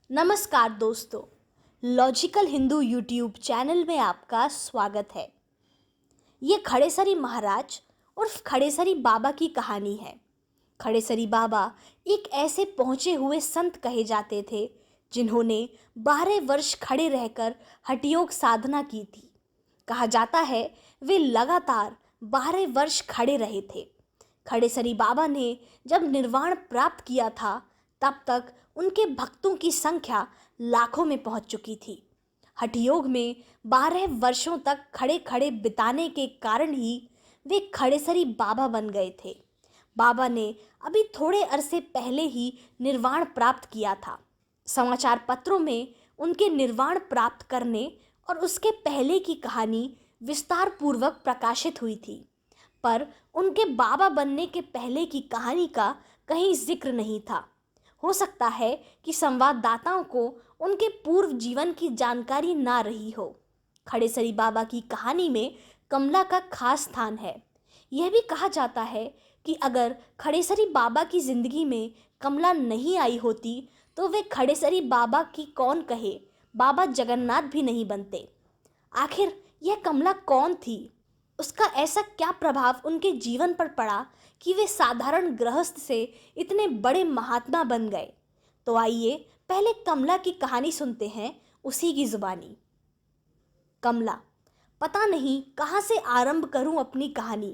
नमस्कार दोस्तों, logical Hindu YouTube channel में आपका स्वागत है। ये खड़ेसरी महाराज उर्फ खड़ेसरी बाबा की कहानी है। खड़ेसरी बाबा एक ऐसे पहुँचे हुए संत कहे जाते थे जिन्होंने 12 वर्ष खड़े रहकर हठयोग साधना की थी। कहा जाता है वे लगातार 12 वर्ष खड़े रहे थे। खड़ेसरी बाबा ने जब निर्वाण प्राप्त किया था तब तक उनके भक्तों की संख्या लाखों में पहुंच चुकी थी। हठयोग में 12 वर्षों तक खड़े खड़े बिताने के कारण ही वे खड़ेसरी बाबा बन गए थे। बाबा ने अभी थोड़े अरसे पहले ही निर्वाण प्राप्त किया था। समाचार पत्रों में उनके निर्वाण प्राप्त करने और उसके पहले की कहानी विस्तार पूर्वक प्रकाशित हुई थी, पर उनके बाबा बनने के पहले की कहानी का कहीं जिक्र नहीं था। हो सकता है कि संवाददाताओं को उनके पूर्व जीवन की जानकारी ना रही हो। खड़ेसरी बाबा की कहानी में कमला का खास स्थान है। यह भी कहा जाता है कि अगर खड़ेसरी बाबा की जिंदगी में कमला नहीं आई होती तो वे खड़ेसरी बाबा की कौन कहे बाबा जगन्नाथ भी नहीं बनते। आखिर यह कमला कौन थी? उसका ऐसा क्या प्रभाव उनके जीवन पर पड़ा कि वे साधारण गृहस्थ से इतने बड़े महात्मा बन गए? तो आइए पहले कमला की कहानी सुनते हैं उसी की जुबानी। कमला। पता नहीं कहाँ से आरंभ करूं अपनी कहानी।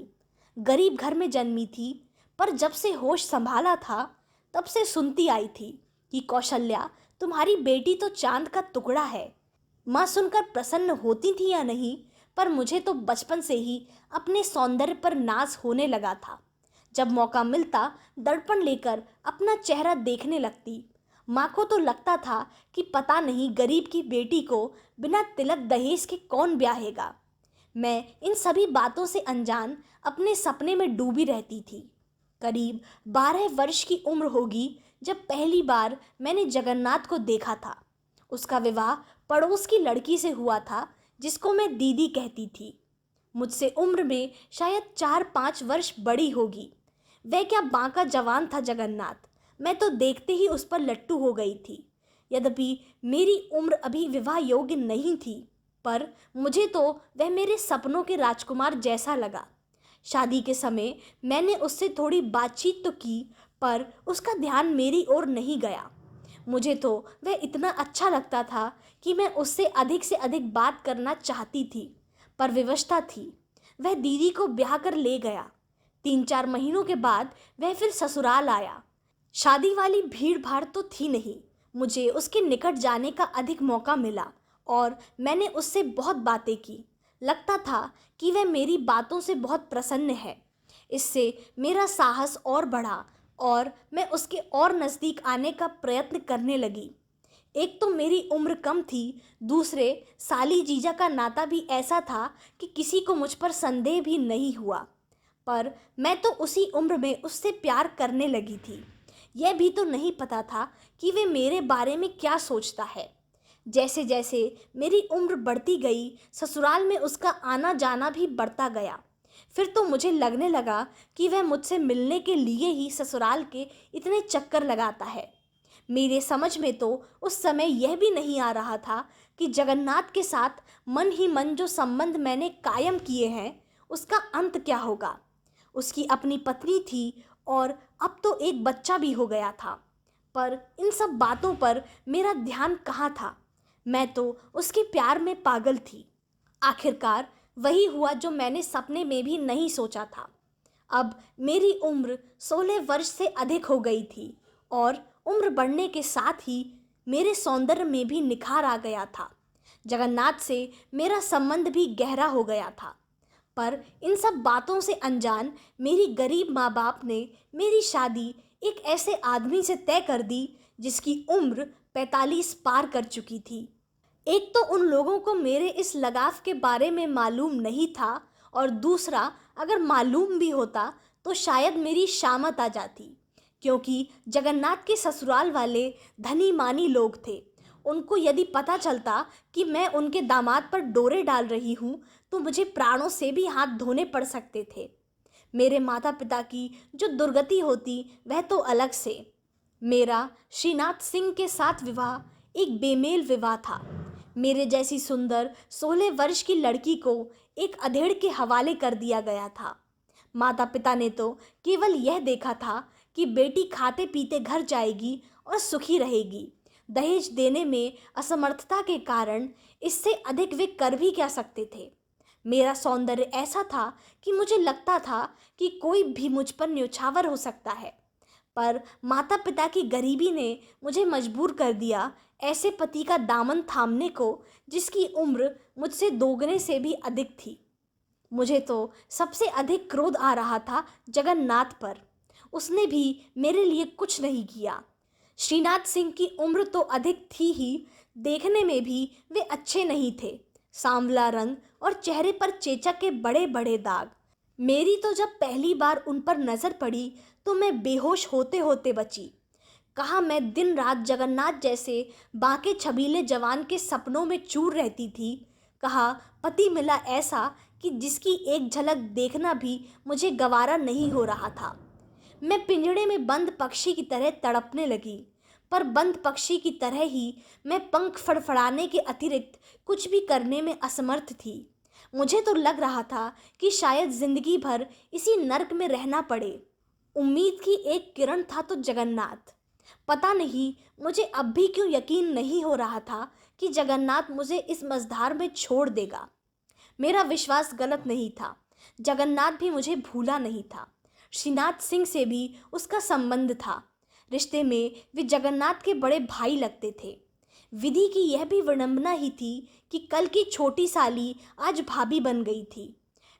गरीब घर में जन्मी थी, पर जब से होश संभाला था तब से सुनती आई थी कि कौशल्या तुम्हारी बेटी तो चांद का टुकड़ा है। माँ सुनकर प्रसन्न होती थी या नहीं, पर मुझे तो बचपन से ही अपने सौंदर्य पर नाज होने लगा था। जब मौका मिलता दर्पण लेकर अपना चेहरा देखने लगती। माँ को तो लगता था कि पता नहीं गरीब की बेटी को बिना तिलक दहेज के कौन ब्याहेगा। मैं इन सभी बातों से अनजान अपने सपने में डूबी रहती थी। करीब 12 वर्ष की उम्र होगी जब पहली बार मैंने जगन्नाथ को देखा था। उसका विवाह पड़ोस की लड़की से हुआ था जिसको मैं दीदी कहती थी। मुझसे उम्र में शायद 4-5 वर्ष बड़ी होगी। वह क्या बांका जवान था जगन्नाथ। मैं तो देखते ही उस पर लट्टू हो गई थी। यद्यपि मेरी उम्र अभी विवाह योग्य नहीं थी, पर मुझे तो वह मेरे सपनों के राजकुमार जैसा लगा। शादी के समय मैंने उससे थोड़ी बातचीत तो की, पर उसका ध्यान मेरी ओर नहीं गया। मुझे तो वह इतना अच्छा लगता था कि मैं उससे अधिक बात करना चाहती थी, पर विवशता थी। वह दीदी को ब्याह कर ले गया। 3-4 महीनों के बाद वह फिर ससुराल आया। शादी वाली भीड़ भाड़ तो थी नहीं। मुझे उसके निकट जाने का अधिक मौका मिला और मैंने उससे बहुत बातें की। लगता था कि वह मेरी बातों से बहुत प्रसन्न है। इससे मेरा साहस और बढ़ा और मैं उसके और नज़दीक आने का प्रयत्न करने लगी। एक तो मेरी उम्र कम थी, दूसरे साली जीजा का नाता भी ऐसा था कि किसी को मुझ पर संदेह भी नहीं हुआ। पर मैं तो उसी उम्र में उससे प्यार करने लगी थी। यह भी तो नहीं पता था कि वे मेरे बारे में क्या सोचता है। जैसे जैसे मेरी उम्र बढ़ती गई, ससुराल में उसका आना जाना भी बढ़ता गया। फिर तो मुझे लगने लगा कि वह मुझसे मिलने के लिए ही ससुराल के इतने चक्कर लगाता है। मेरे समझ में तो उस समय यह भी नहीं आ रहा था कि जगन्नाथ के साथ मन ही मन जो संबंध मैंने कायम किए हैं उसका अंत क्या होगा। उसकी अपनी पत्नी थी और अब तो एक बच्चा भी हो गया था, पर इन सब बातों पर मेरा ध्यान कहाँ था। मैं तो उसके प्यार में पागल थी। आखिरकार वही हुआ जो मैंने सपने में भी नहीं सोचा था। अब मेरी उम्र 16 वर्ष से अधिक हो गई थी और उम्र बढ़ने के साथ ही मेरे सौंदर्य में भी निखार आ गया था। जगन्नाथ से मेरा संबंध भी गहरा हो गया था, पर इन सब बातों से अनजान मेरी गरीब माँ बाप ने मेरी शादी एक ऐसे आदमी से तय कर दी जिसकी उम्र 45 पार कर चुकी थी। एक तो उन लोगों को मेरे इस लगाव के बारे में मालूम नहीं था, और दूसरा अगर मालूम भी होता तो शायद मेरी शामत आ जाती, क्योंकि जगन्नाथ के ससुराल वाले धनी मानी लोग थे। उनको यदि पता चलता कि मैं उनके दामाद पर डोरे डाल रही हूँ तो मुझे प्राणों से भी हाथ धोने पड़ सकते थे। मेरे माता पिता की जो दुर्गति होती वह तो अलग से। मेरा श्रीनाथ सिंह के साथ विवाह एक बेमेल विवाह था। मेरे जैसी सुंदर 16 वर्ष की लड़की को एक अधेड़ के हवाले कर दिया गया था। माता पिता ने तो केवल यह देखा था कि बेटी खाते पीते घर जाएगी और सुखी रहेगी। दहेज देने में असमर्थता के कारण इससे अधिक वे कर भी क्या सकते थे। मेरा सौंदर्य ऐसा था कि मुझे लगता था कि कोई भी मुझ पर न्यौछावर हो सकता है, पर माता पिता की गरीबी ने मुझे मजबूर कर दिया ऐसे पति का दामन थामने को जिसकी उम्र मुझसे दोगुने से भी अधिक थी। मुझे तो सबसे अधिक क्रोध आ रहा था जगन्नाथ पर। उसने भी मेरे लिए कुछ नहीं किया। श्रीनाथ सिंह की उम्र तो अधिक थी ही, देखने में भी वे अच्छे नहीं थे। सांवला रंग और चेहरे पर चेचक के बड़े बड़े दाग। मेरी तो जब पहली बार उन पर नज़र पड़ी तो मैं बेहोश होते होते बची। कहा मैं दिन रात जगन्नाथ जैसे बांके छबीले जवान के सपनों में चूर रहती थी। कहा पति मिला ऐसा कि जिसकी एक झलक देखना भी मुझे गवारा नहीं हो रहा था। मैं पिंजड़े में बंद पक्षी की तरह तड़पने लगी, पर बंद पक्षी की तरह ही मैं पंख फड़फड़ाने के अतिरिक्त कुछ भी करने में असमर्थ थी। मुझे तो लग रहा था कि शायद जिंदगी भर इसी नर्क में रहना पड़े। उम्मीद की एक किरण था तो जगन्नाथ। पता नहीं मुझे अब भी क्यों यकीन नहीं हो रहा था कि जगन्नाथ मुझे इस मझधार में छोड़ देगा। मेरा विश्वास गलत नहीं था। जगन्नाथ भी मुझे भूला नहीं था। श्रीनाथ सिंह से भी उसका संबंध था। रिश्ते में वे जगन्नाथ के बड़े भाई लगते थे। विधि की यह भी विडंबना ही थी कि कल की छोटी साली आज भाभी बन गई थी।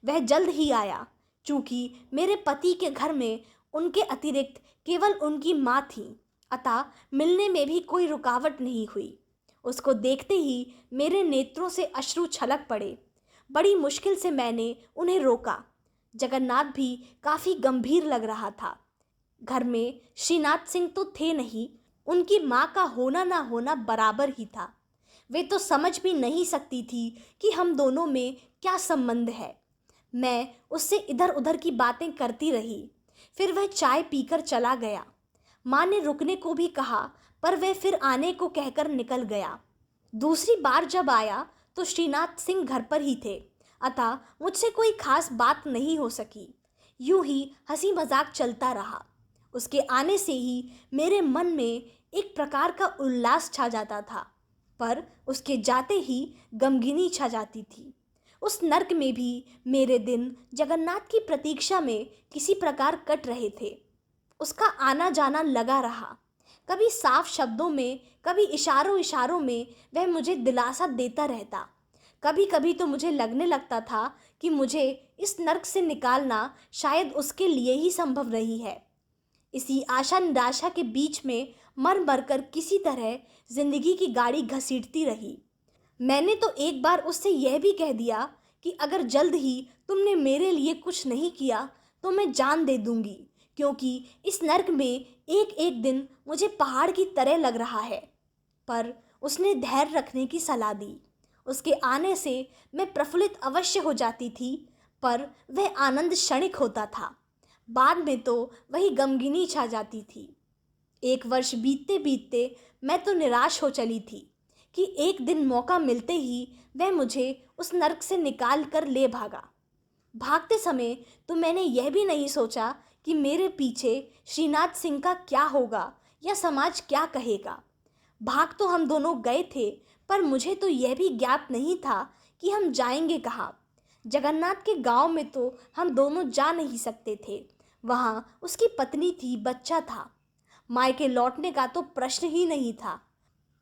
वह जल्द ही आया, चूँकि मेरे पति के घर में उनके अतिरिक्त केवल उनकी माँ थी, अतः मिलने में भी कोई रुकावट नहीं हुई। उसको देखते ही मेरे नेत्रों से अश्रु छलक पड़े। बड़ी मुश्किल से मैंने उन्हें रोका। जगन्नाथ भी काफ़ी गंभीर लग रहा था। घर में श्रीनाथ सिंह तो थे नहीं, उनकी माँ का होना ना होना बराबर ही था। वे तो समझ भी नहीं सकती थी कि हम दोनों में क्या संबंध है। मैं उससे इधर उधर की बातें करती रही। फिर वह चाय पीकर चला गया। माँ ने रुकने को भी कहा, पर वह फिर आने को कहकर निकल गया। दूसरी बार जब आया तो श्रीनाथ सिंह घर पर ही थे, अतः मुझसे कोई खास बात नहीं हो सकी। यूं ही हंसी मजाक चलता रहा। उसके आने से ही मेरे मन में एक प्रकार का उल्लास छा जाता था, पर उसके जाते ही गमगीनी छा जाती थी। उस नर्क में भी मेरे दिन जगन्नाथ की प्रतीक्षा में किसी प्रकार कट रहे थे। उसका आना जाना लगा रहा। कभी साफ शब्दों में, कभी इशारों इशारों में वह मुझे दिलासा देता रहता। कभी कभी तो मुझे लगने लगता था कि मुझे इस नर्क से निकालना शायद उसके लिए ही संभव नहीं है। इसी आशा निराशा के बीच में मर मर कर किसी तरह जिंदगी की गाड़ी घसीटती रही। मैंने तो एक बार उससे यह भी कह दिया कि अगर जल्द ही तुमने मेरे लिए कुछ नहीं किया तो मैं जान दे दूंगी, क्योंकि इस नर्क में एक एक दिन मुझे पहाड़ की तरह लग रहा है। पर उसने धैर्य रखने की सलाह दी। उसके आने से मैं प्रफुल्लित अवश्य हो जाती थी, पर वह आनंद क्षणिक होता था। बाद में तो वही गमगीनी छा जाती थी। एक वर्ष बीतते बीतते मैं तो निराश हो चली थी कि एक दिन मौका मिलते ही वह मुझे उस नर्क से निकाल कर ले भागा। भागते समय तो मैंने यह भी नहीं सोचा कि मेरे पीछे श्रीनाथ सिंह का क्या होगा या समाज क्या कहेगा। भाग तो हम दोनों गए थे, पर मुझे तो यह भी ज्ञात नहीं था कि हम जाएंगे कहाँ। जगन्नाथ के गांव में तो हम दोनों जा नहीं सकते थे। वहाँ उसकी पत्नी थी, बच्चा था। मायके लौटने का तो प्रश्न ही नहीं था।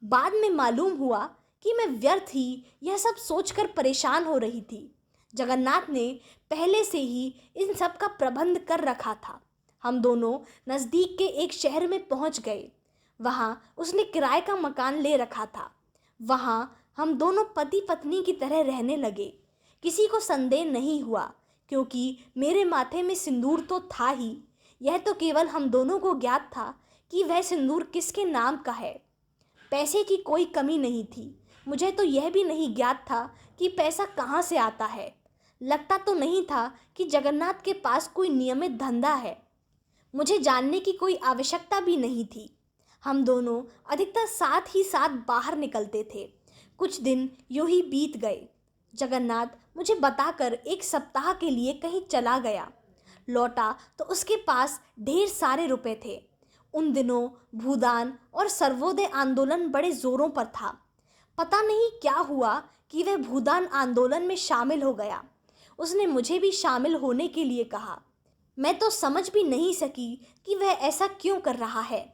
बाद में मालूम हुआ कि मैं व्यर्थ ही यह सब सोचकर परेशान हो रही थी। जगन्नाथ ने पहले से ही इन सब का प्रबंध कर रखा था। हम दोनों नज़दीक के एक शहर में पहुंच गए। वहां उसने किराए का मकान ले रखा था। वहां हम दोनों पति पत्नी की तरह रहने लगे। किसी को संदेह नहीं हुआ, क्योंकि मेरे माथे में सिंदूर तो था ही। यह तो केवल हम दोनों को ज्ञात था कि वह सिंदूर किसके नाम का है। पैसे की कोई कमी नहीं थी। मुझे तो यह भी नहीं ज्ञात था कि पैसा कहाँ से आता है। लगता तो नहीं था कि जगन्नाथ के पास कोई नियमित धंधा है। मुझे जानने की कोई आवश्यकता भी नहीं थी। हम दोनों अधिकतर साथ ही साथ बाहर निकलते थे। कुछ दिन यूं ही बीत गए। जगन्नाथ मुझे बताकर एक सप्ताह के लिए कहीं चला गया। लौटा तो उसके पास ढेर सारे रुपए थे। उन दिनों भूदान और सर्वोदय आंदोलन बड़े जोरों पर था। पता नहीं क्या हुआ कि वह भूदान आंदोलन में शामिल हो गया। उसने मुझे भी शामिल होने के लिए कहा। मैं तो समझ भी नहीं सकी कि वह ऐसा क्यों कर रहा है।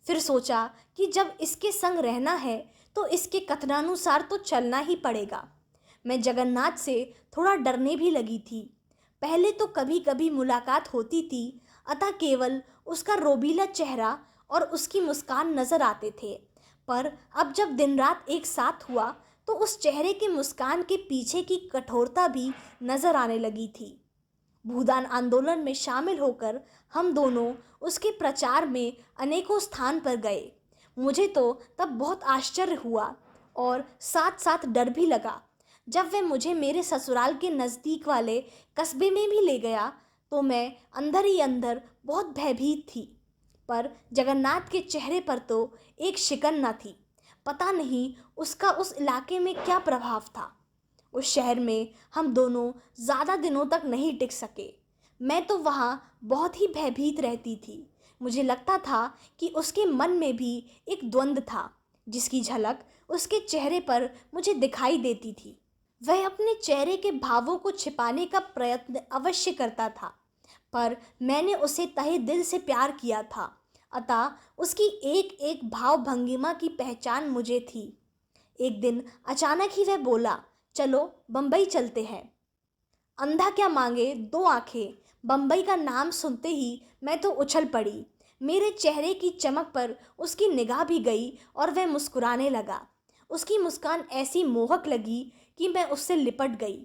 फिर सोचा कि जब इसके संग रहना है तो इसके कथनानुसार तो चलना ही पड़ेगा। मैं जगन्नाथ से थोड़ा डरने भी लगी थी। पहले तो कभी कभी मुलाकात होती थी, अतः केवल उसका रोबीला चेहरा और उसकी मुस्कान नजर आते थे। पर अब जब दिन रात एक साथ हुआ तो उस चेहरे की मुस्कान के पीछे की कठोरता भी नजर आने लगी थी। भूदान आंदोलन में शामिल होकर हम दोनों उसके प्रचार में अनेकों स्थान पर गए। मुझे तो तब बहुत आश्चर्य हुआ और साथ साथ डर भी लगा। जब वह मुझे मेरे ससुराल के नज़दीक वाले कस्बे में भी ले गया तो मैं अंदर ही अंदर बहुत भयभीत थी। पर जगन्नाथ के चेहरे पर तो एक शिकन न थी। पता नहीं उसका उस इलाके में क्या प्रभाव था। उस शहर में हम दोनों ज़्यादा दिनों तक नहीं टिक सके। मैं तो वहाँ बहुत ही भयभीत रहती थी। मुझे लगता था कि उसके मन में भी एक द्वंद्व था, जिसकी झलक उसके चेहरे पर मुझे दिखाई देती थी। वह अपने चेहरे के भावों को छिपाने का प्रयत्न अवश्य करता था, पर मैंने उसे तहे दिल से प्यार किया था, अतः उसकी एक एक भाव भंगिमा की पहचान मुझे थी। एक दिन अचानक ही वह बोला, चलो बम्बई चलते हैं। अंधा क्या मांगे दो आंखें। बम्बई का नाम सुनते ही मैं तो उछल पड़ी। मेरे चेहरे की चमक पर उसकी निगाह भी गई और वह मुस्कुराने लगा। उसकी मुस्कान ऐसी मोहक लगी कि मैं उससे लिपट गई।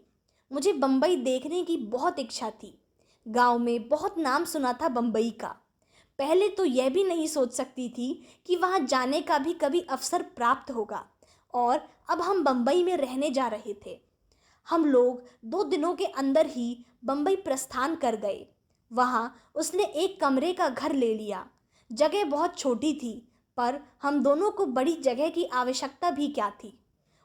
मुझे बम्बई देखने की बहुत इच्छा थी। गांव में बहुत नाम सुना था बम्बई का। पहले तो यह भी नहीं सोच सकती थी कि वहां जाने का भी कभी अवसर प्राप्त होगा, और अब हम बम्बई में रहने जा रहे थे। हम लोग 2 दिनों के अंदर ही बम्बई प्रस्थान कर गए। वहाँ उसने एक कमरे का घर ले लिया। जगह बहुत छोटी थी, पर हम दोनों को बड़ी जगह की आवश्यकता भी क्या थी।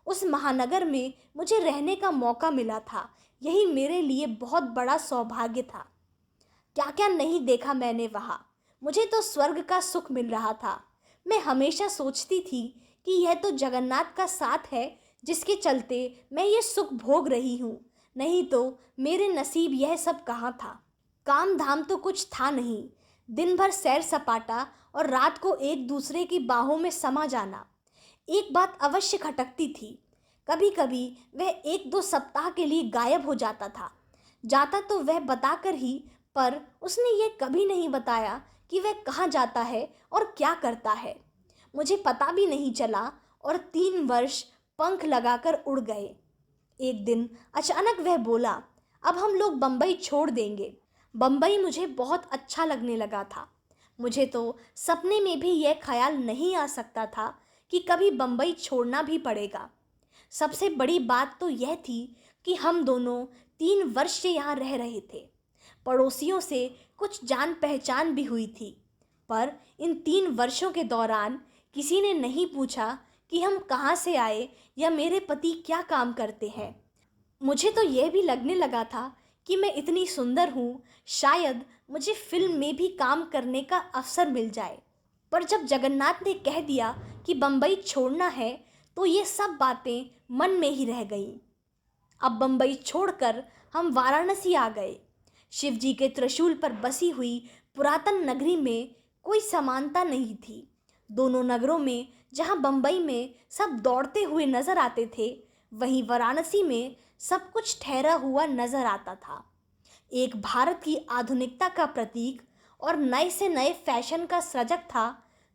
उस महानगर में मुझे रहने का मौका मिला था। यही मेरे लिए बहुत बड़ा सौभाग्य था। क्या क्या नहीं देखा मैंने वहाँ। मुझे तो स्वर्ग का सुख मिल रहा था। मैं हमेशा सोचती थी कि यह तो जगन्नाथ का साथ है, जिसके चलते मैं ये सुख भोग रही हूँ। नहीं तो मेरे नसीब यह सब कहाँ था। काम धाम तो कुछ था नहीं। दिन भर सैर सपाटा और रात को एक दूसरे की बाहों में समा जाना। एक बात अवश्य खटकती थी। कभी कभी वह 1-2 सप्ताह के लिए गायब हो जाता था। जाता तो वह बताकर ही, पर उसने ये कभी नहीं बताया कि वह कहाँ जाता है और क्या करता है। मुझे पता भी नहीं चला और 3 वर्ष पंख लगाकर उड़ गए। एक दिन अचानक वह बोला, अब हम लोग बम्बई छोड़ देंगे। बम्बई मुझे बहुत अच्छा लगने लगा था। मुझे तो सपने में भी यह ख्याल नहीं आ सकता था कि कभी बम्बई छोड़ना भी पड़ेगा। सबसे बड़ी बात तो यह थी कि हम दोनों 3 वर्ष से यहाँ रह रहे थे। पड़ोसियों से कुछ जान पहचान भी हुई थी, पर इन 3 वर्षों के दौरान किसी ने नहीं पूछा कि हम कहाँ से आए या मेरे पति क्या काम करते हैं। मुझे तो यह भी लगने लगा था कि मैं इतनी सुंदर हूँ, शायद मुझे फिल्म में भी काम करने का अवसर मिल जाए। पर जब जगन्नाथ ने कह दिया कि बम्बई छोड़ना है तो ये सब बातें मन में ही रह गईं। अब बम्बई छोड़कर हम वाराणसी आ गए। शिवजी के त्रिशूल पर बसी हुई पुरातन नगरी में कोई समानता नहीं थी। दोनों नगरों में जहाँ बम्बई में सब दौड़ते हुए नजर आते थे, वहीं वाराणसी में सब कुछ ठहरा हुआ नजर आता था। एक भारत की आधुनिकता का प्रतीक और नए से नए फैशन का सृजक था,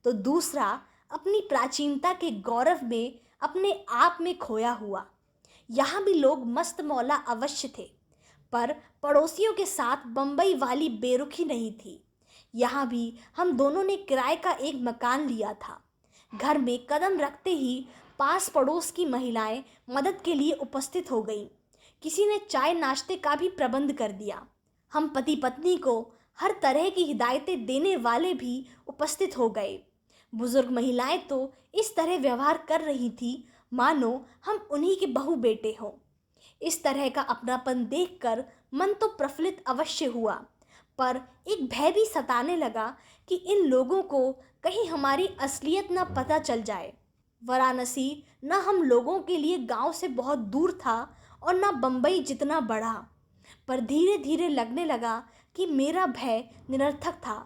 तो दूसरा अपनी प्राचीनता के गौरव में अपने आप में खोया हुआ। यहाँ भी लोग मस्त मौला अवश्य थे, पर पड़ोसियों के साथ बम्बई वाली बेरुखी नहीं थी। यहाँ भी हम दोनों ने किराए का एक मकान लिया था। घर में कदम रखते ही पास पड़ोस की महिलाएं मदद के लिए उपस्थित हो गईं। किसी ने चाय नाश्ते का भी प्रबंध कर दिया। हम पति पत्नी को हर तरह की हिदायतें देने वाले भी उपस्थित हो गए। बुजुर्ग महिलाएं तो इस तरह व्यवहार कर रही थी मानो हम उन्हीं के बहू बेटे हों। इस तरह का अपनापन देखकर मन तो प्रफुल्लित अवश्य हुआ, पर एक भय भी सताने लगा कि इन लोगों को कहीं हमारी असलियत न पता चल जाए। वाराणसी न हम लोगों के लिए गांव से बहुत दूर था और न बंबई जितना बड़ा, पर धीरे धीरे लगने लगा कि मेरा भय निरर्थक था,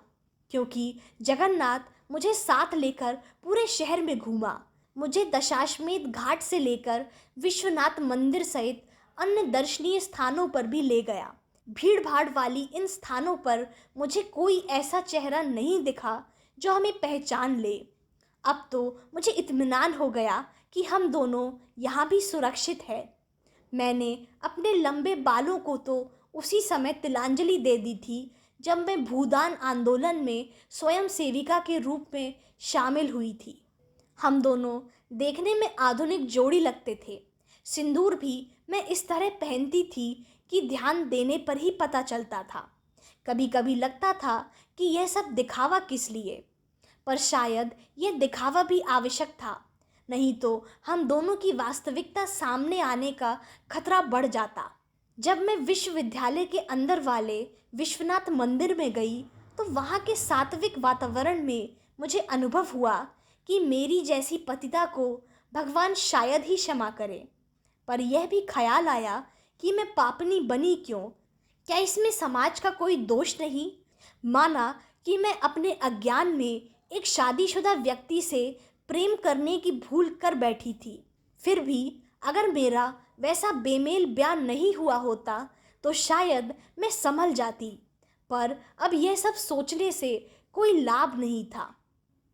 क्योंकि जगन्नाथ मुझे साथ लेकर पूरे शहर में घूमा। मुझे दशाश्वमेध घाट से लेकर विश्वनाथ मंदिर सहित अन्य दर्शनीय स्थानों पर भी ले गया। भीड़ भाड़ वाली इन स्थानों पर मुझे कोई ऐसा चेहरा नहीं दिखा जो हमें पहचान ले। अब तो मुझे इत्मीनान हो गया कि हम दोनों यहाँ भी सुरक्षित हैं। मैंने अपने लंबे बालों को तो उसी समय तिलांजलि दे दी थी जब मैं भूदान आंदोलन में स्वयं सेविका के रूप में शामिल हुई थी। हम दोनों देखने में आधुनिक जोड़ी लगते थे। सिंदूर भी मैं इस तरह पहनती थी कि ध्यान देने पर ही पता चलता था। कभी कभी लगता था कि यह सब दिखावा किस लिए, पर शायद यह दिखावा भी आवश्यक था, नहीं तो हम दोनों की वास्तविकता सामने आने का खतरा बढ़ जाता। जब मैं विश्वविद्यालय के अंदर वाले विश्वनाथ मंदिर में गई तो वहाँ के सात्विक वातावरण में मुझे अनुभव हुआ कि मेरी जैसी पतिता को भगवान शायद ही क्षमा करे। पर यह भी ख्याल आया कि मैं पापनी बनी क्यों? क्या इसमें समाज का कोई दोष नहीं? माना कि मैं अपने अज्ञान में एक शादीशुदा व्यक्ति से प्रेम करने की भूल कर बैठी थी। फिर भी अगर मेरा वैसा बेमेल ब्याह नहीं हुआ होता तो शायद मैं संभल जाती, पर अब यह सब सोचने से कोई लाभ नहीं था।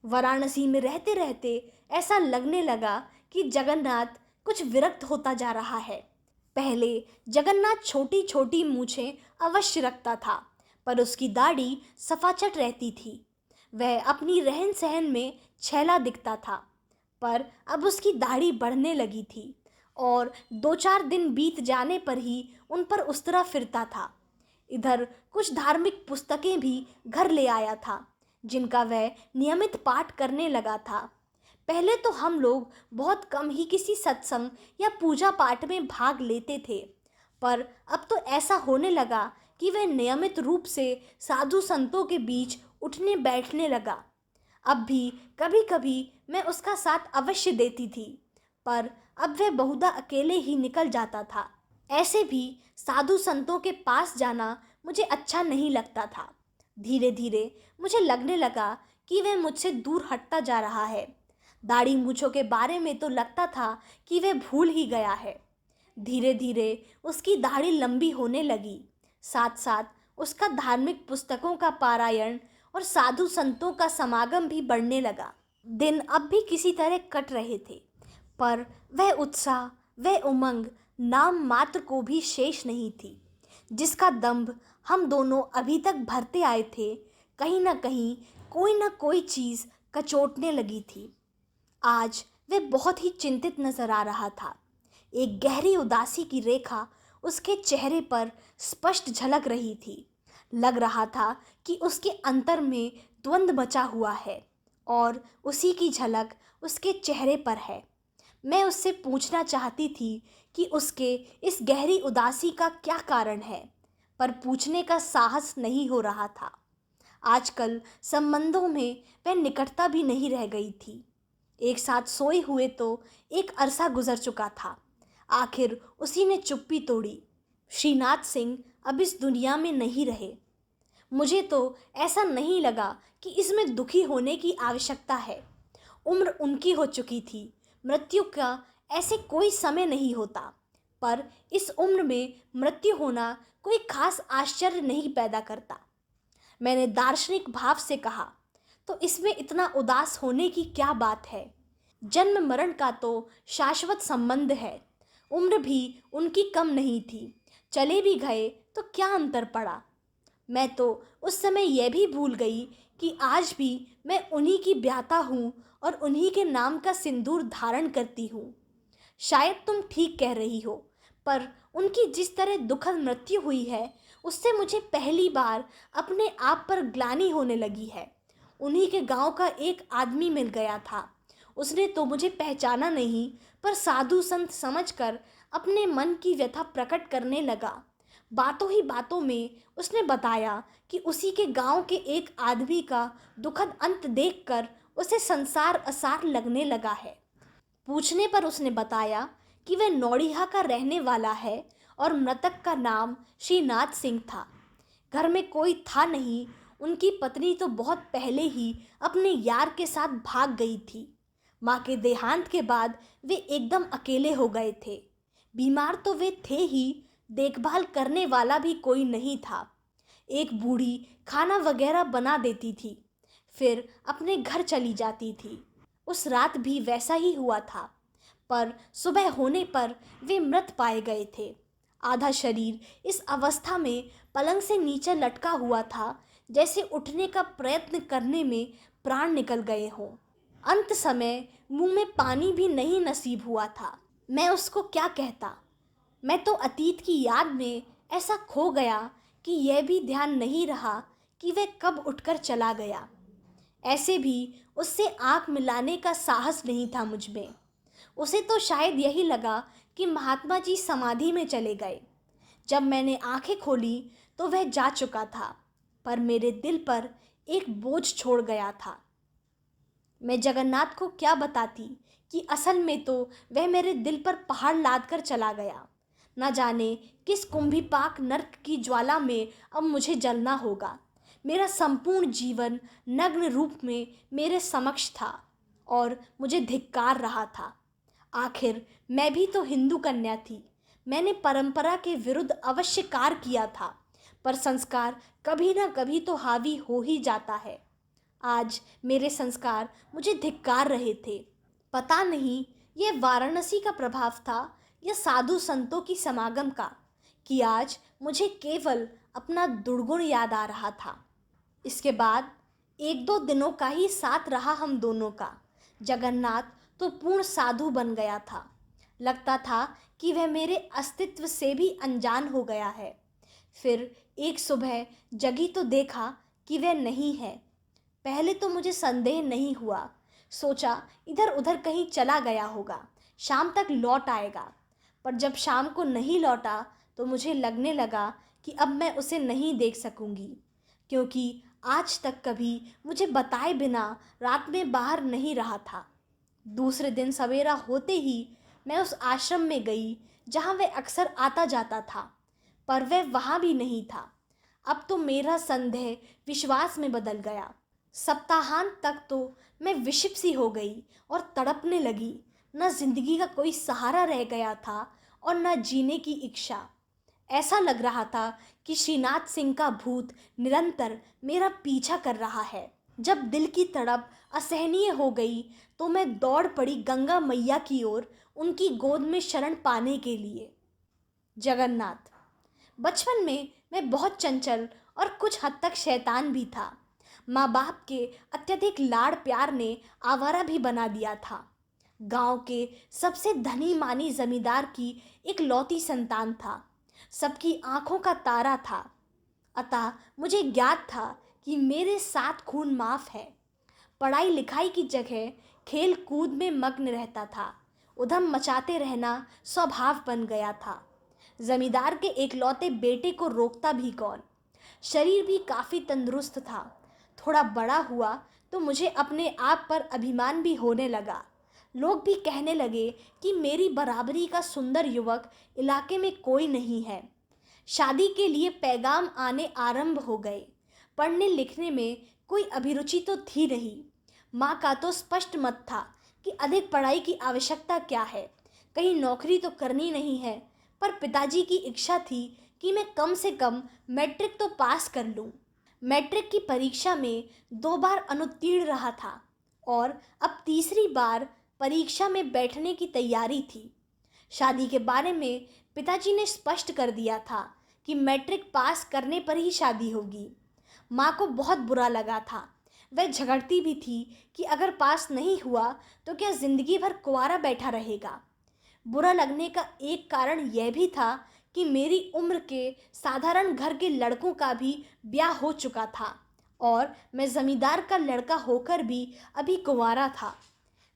वाराणसी में रहते रहते ऐसा लगने लगा कि जगन्नाथ कुछ विरक्त होता जा रहा है। पहले जगन्नाथ छोटी छोटी मूछें अवश्य रखता था, पर उसकी दाढ़ी सफाचट रहती थी। वह अपनी रहन सहन में छैला दिखता था, पर अब उसकी दाढ़ी बढ़ने लगी थी और 2-4 दिन बीत जाने पर ही उन पर उस्तरा फिरता था। इधर कुछ धार्मिक पुस्तकें भी घर ले आया था, जिनका वह नियमित पाठ करने लगा था। पहले तो हम लोग बहुत कम ही किसी सत्संग या पूजा पाठ में भाग लेते थे, पर अब तो ऐसा होने लगा कि वह नियमित रूप से साधु संतों के बीच उठने बैठने लगा। अब भी कभी कभी मैं उसका साथ अवश्य देती थी, पर अब वह बहुधा अकेले ही निकल जाता था। ऐसे भी साधु संतों के पास जाना मुझे अच्छा नहीं लगता था। धीरे धीरे मुझे लगने लगा कि वह मुझसे दूर हटता जा रहा है। दाढ़ी मूंछों के बारे में तो लगता था कि वह भूल ही गया है। धीरे धीरे उसकी दाढ़ी लंबी होने लगी, साथ साथ उसका धार्मिक पुस्तकों का पारायण और साधु संतों का समागम भी बढ़ने लगा। दिन अब भी किसी तरह कट रहे थे, पर वह उत्साह, वह उमंग नाम मात्र को भी शेष नहीं थी, जिसका दंभ हम दोनों अभी तक भरते आए थे। कहीं ना कहीं कोई ना कोई चीज़ कचोटने लगी थी। आज वह बहुत ही चिंतित नजर आ रहा था। एक गहरी उदासी की रेखा उसके चेहरे पर स्पष्ट झलक रही थी। लग रहा था कि उसके अंतर में द्वंद्व मचा हुआ है और उसी की झलक उसके चेहरे पर है। मैं उससे पूछना चाहती थी कि उसके इस गहरी उदासी का क्या कारण है, पर पूछने का साहस नहीं हो रहा था। आजकल संबंधों में वह निकटता भी नहीं रह गई थी। एक साथ सोए हुए तो एक अरसा गुजर चुका था। आखिर उसी ने चुप्पी तोड़ी। श्रीनाथ सिंह अब इस दुनिया में नहीं रहे। मुझे तो ऐसा नहीं लगा कि इसमें दुखी होने की आवश्यकता है। उम्र उनकी हो चुकी थी। मृत्यु का ऐसे कोई समय नहीं होता, पर इस उम्र में मृत्यु होना कोई खास आश्चर्य नहीं पैदा करता। मैंने दार्शनिक भाव से कहा, तो इसमें इतना उदास होने की क्या बात है? जन्म मरण का तो शाश्वत संबंध है। उम्र भी उनकी कम नहीं थी। चले भी गए तो क्या अंतर पड़ा? मैं तो उस समय यह भी भूल गई कि आज भी मैं उन्हीं की ब्याता हूँ और उन्हीं के नाम का सिंदूर धारण करती हूँ। शायद तुम ठीक कह रही हो, पर उनकी जिस तरह दुखद मृत्यु हुई है, उससे मुझे पहली बार अपने आप पर ग्लानि होने लगी है। उन्हीं के गांव का एक आदमी मिल गया था। उसने तो मुझे पहचाना नहीं, पर साधु संत समझकर अपने मन की व्यथा प्रकट करने लगा। बातों ही बातों में उसने बताया कि उसी के गांव के एक आदमी का दुखद अंत देखकर उसे संसार असार लगने लगा है। पूछने पर उसने बताया कि वह नौड़िया का रहने वाला है और मृतक का नाम श्रीनाथ सिंह था। घर में कोई था नहीं। उनकी पत्नी तो बहुत पहले ही अपने यार के साथ भाग गई थी। माँ के देहांत के बाद वे एकदम अकेले हो गए थे। बीमार तो वे थे ही, देखभाल करने वाला भी कोई नहीं था। एक बूढ़ी खाना वगैरह बना देती थी, फिर अपने घर चली जाती थी। उस रात भी वैसा ही हुआ था, पर सुबह होने पर वे मृत पाए गए थे। आधा शरीर इस अवस्था में पलंग से नीचे लटका हुआ था, जैसे उठने का प्रयत्न करने में प्राण निकल गए हों। अंत समय मुंह में पानी भी नहीं नसीब हुआ था। मैं उसको क्या कहता। मैं तो अतीत की याद में ऐसा खो गया कि यह भी ध्यान नहीं रहा कि वह कब उठकर चला गया। ऐसे भी उससे आंख मिलाने का साहस नहीं था मुझ में। उसे तो शायद यही लगा कि महात्मा जी समाधि में चले गए। जब मैंने आंखें खोली तो वह जा चुका था, पर मेरे दिल पर एक बोझ छोड़ गया था। मैं जगन्नाथ को क्या बताती कि असल में तो वह मेरे दिल पर पहाड़ लाद कर चला गया। न जाने किस कुंभीपाक नर्क की ज्वाला में अब मुझे जलना होगा। मेरा संपूर्ण जीवन नग्न रूप में मेरे समक्ष था और मुझे धिक्कार रहा था। आखिर मैं भी तो हिंदू कन्या थी। मैंने परंपरा के विरुद्ध अवश्य कार्य किया था, पर संस्कार कभी ना कभी तो हावी हो ही जाता है। आज मेरे संस्कार मुझे धिक्कार रहे थे। पता नहीं यह वाराणसी का प्रभाव था या साधु संतों की समागम का, कि आज मुझे केवल अपना दुर्गुण याद आ रहा था। इसके बाद एक दो दिनों का ही साथ रहा हम दोनों का। जगन्नाथ तो पूर्ण साधु बन गया था। लगता था कि वह मेरे अस्तित्व से भी अनजान हो गया है। फिर एक सुबह जगी तो देखा कि वह नहीं है। पहले तो मुझे संदेह नहीं हुआ, सोचा इधर उधर कहीं चला गया होगा, शाम तक लौट आएगा। पर जब शाम को नहीं लौटा तो मुझे लगने लगा कि अब मैं उसे नहीं देख सकूंगी, क्योंकि आज तक कभी मुझे बताए बिना रात में बाहर नहीं रहा था। दूसरे दिन सवेरा होते ही मैं उस आश्रम में गई जहाँ वह अक्सर आता जाता था, पर वह वहाँ भी नहीं था। अब तो मेरा संदेह विश्वास में बदल गया। सप्ताहांत तक तो मैं विषिप सी हो गई और तड़पने लगी। न जिंदगी का कोई सहारा रह गया था और न जीने की इच्छा। ऐसा लग रहा था कि श्रीनाथ सिंह का भूत निरंतर मेरा पीछा कर रहा है। जब दिल की तड़प असहनीय हो गई तो मैं दौड़ पड़ी गंगा मैया की ओर, उनकी गोद में शरण पाने के लिए। जगन्नाथ। बचपन में मैं बहुत चंचल और कुछ हद तक शैतान भी था। माँ बाप के अत्यधिक लाड़ प्यार ने आवारा भी बना दिया था। गांव के सबसे धनी मानी जमींदार की एक लौती संतान था। सबकी आंखों का तारा था। अतः मुझे ज्ञात था कि मेरे साथ खून माफ है। पढ़ाई लिखाई की जगह खेल कूद में मग्न रहता था। उधम मचाते रहना स्वभाव बन गया था। जमींदार के एकलौते बेटे को रोकता भी कौन। शरीर भी काफ़ी तंदुरुस्त था। थोड़ा बड़ा हुआ तो मुझे अपने आप पर अभिमान भी होने लगा। लोग भी कहने लगे कि मेरी बराबरी का सुंदर युवक इलाके में कोई नहीं है। शादी के लिए पैगाम आने आरंभ हो गए। पढ़ने लिखने में कोई अभिरुचि तो थी नहीं। माँ का तो स्पष्ट मत था कि अधिक पढ़ाई की आवश्यकता क्या है, कहीं नौकरी तो करनी नहीं है। पर पिताजी की इच्छा थी कि मैं कम से कम मैट्रिक तो पास कर लूँ। मैट्रिक की परीक्षा में 2 बार अनुत्तीर्ण रहा था और अब तीसरी बार परीक्षा में बैठने की तैयारी थी। शादी के बारे में पिताजी ने स्पष्ट कर दिया था कि मैट्रिक पास करने पर ही शादी होगी। माँ को बहुत बुरा लगा था। वह झगड़ती भी थी कि अगर पास नहीं हुआ तो क्या जिंदगी भर कुंवारा बैठा रहेगा। बुरा लगने का एक कारण यह भी था कि मेरी उम्र के साधारण घर के लड़कों का भी ब्याह हो चुका था और मैं ज़मींदार का लड़का होकर भी अभी कुंवारा था।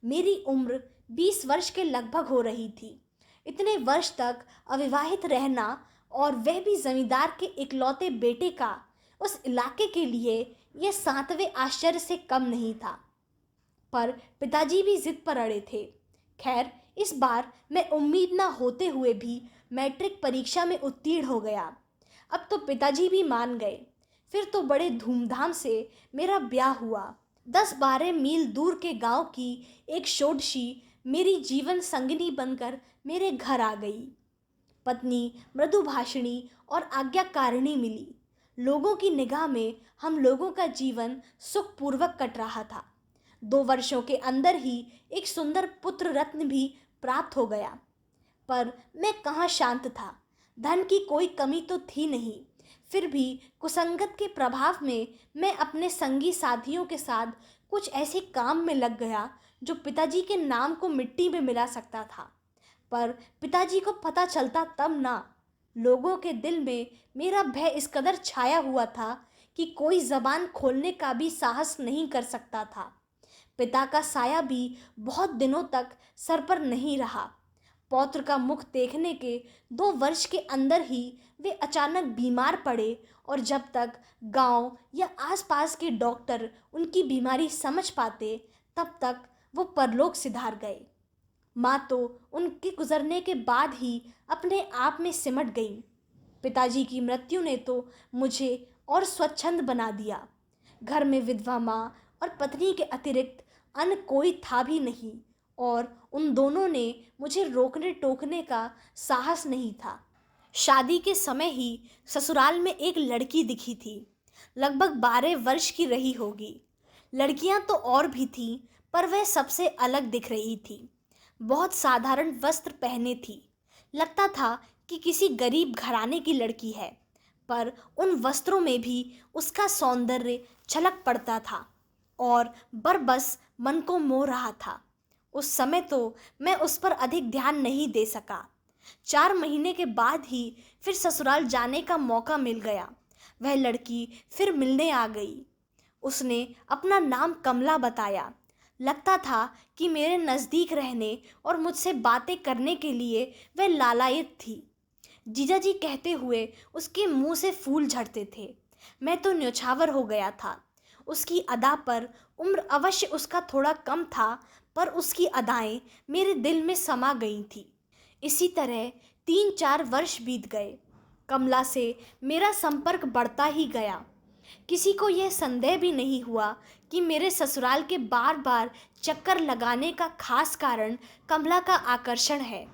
मेरी उम्र 20 वर्ष के लगभग हो रही थी। इतने वर्ष तक अविवाहित रहना, और वह भी ज़मींदार के इकलौते बेटे का, उस इलाके के लिए यह 7वें आश्चर्य से कम नहीं था। पर पिताजी भी जिद पर अड़े थे। खैर, इस बार मैं उम्मीद न होते हुए भी मैट्रिक परीक्षा में उत्तीर्ण हो गया। अब तो पिताजी भी मान गए। फिर तो बड़े धूमधाम से मेरा ब्याह हुआ। 10-12 मील दूर के गांव की एक षोडशी मेरी जीवन संगिनी बनकर मेरे घर आ गई। पत्नी मृदुभाषिणी और आज्ञाकारिणी मिली। लोगों की निगाह में हम लोगों का जीवन सुखपूर्वक कट रहा था। 2 वर्षों के अंदर ही एक सुंदर पुत्र रत्न भी प्राप्त हो गया। पर मैं कहाँ शांत था। धन की कोई कमी तो थी नहीं। फिर भी कुसंगत के प्रभाव में मैं अपने संगी साथियों के साथ कुछ ऐसे काम में लग गया जो पिताजी के नाम को मिट्टी में मिला सकता था। पर पिताजी को पता चलता तब ना। लोगों के दिल में मेरा भय इस कदर छाया हुआ था कि कोई जबान खोलने का भी साहस नहीं कर सकता था। पिता का साया भी बहुत दिनों तक सर पर नहीं रहा। पौत्र का मुख देखने के 2 वर्ष के अंदर ही वे अचानक बीमार पड़े, और जब तक गांव या आसपास के डॉक्टर उनकी बीमारी समझ पाते, तब तक वो परलोक सिधार गए। माँ तो उनके गुजरने के बाद ही अपने आप में सिमट गई। पिताजी की मृत्यु ने तो मुझे और स्वच्छंद बना दिया। घर में विधवा माँ और पत्नी के अतिरिक्त अन्य कोई था भी नहीं, और उन दोनों ने मुझे रोकने टोकने का साहस नहीं था। शादी के समय ही ससुराल में एक लड़की दिखी थी। लगभग 12 वर्ष की रही होगी। लड़कियां तो और भी थीं, पर वह सबसे अलग दिख रही थी। बहुत साधारण वस्त्र पहने थी। लगता था कि किसी गरीब घराने की लड़की है, पर उन वस्त्रों में भी उसका सौंदर्य झलक पड़ता था और बरबस मन को मोह रहा था। उस समय तो मैं उस पर अधिक ध्यान नहीं दे सका। 4 महीने के बाद ही फिर ससुराल जाने का मौका मिल गया। वह लड़की फिर मिलने आ गई। उसने अपना नाम कमला बताया। लगता था कि मेरे नज़दीक रहने और मुझसे बातें करने के लिए वह लालायित थी। जीजाजी कहते हुए उसके मुंह से फूल झड़ते थे। मैं तो न्योछावर हो गया था। उसकी अदा पर उम्र अवश्य उसका थोड़ा कम था, पर उसकी अदाएं मेरे दिल में समा गई थी। इसी तरह 3-4 वर्ष बीत गए। कमला से मेरा संपर्क बढ़ता ही गया। किसी को यह संदेह भी नहीं हुआ कि मेरे ससुराल के बार बार चक्कर लगाने का खास कारण कमला का आकर्षण है।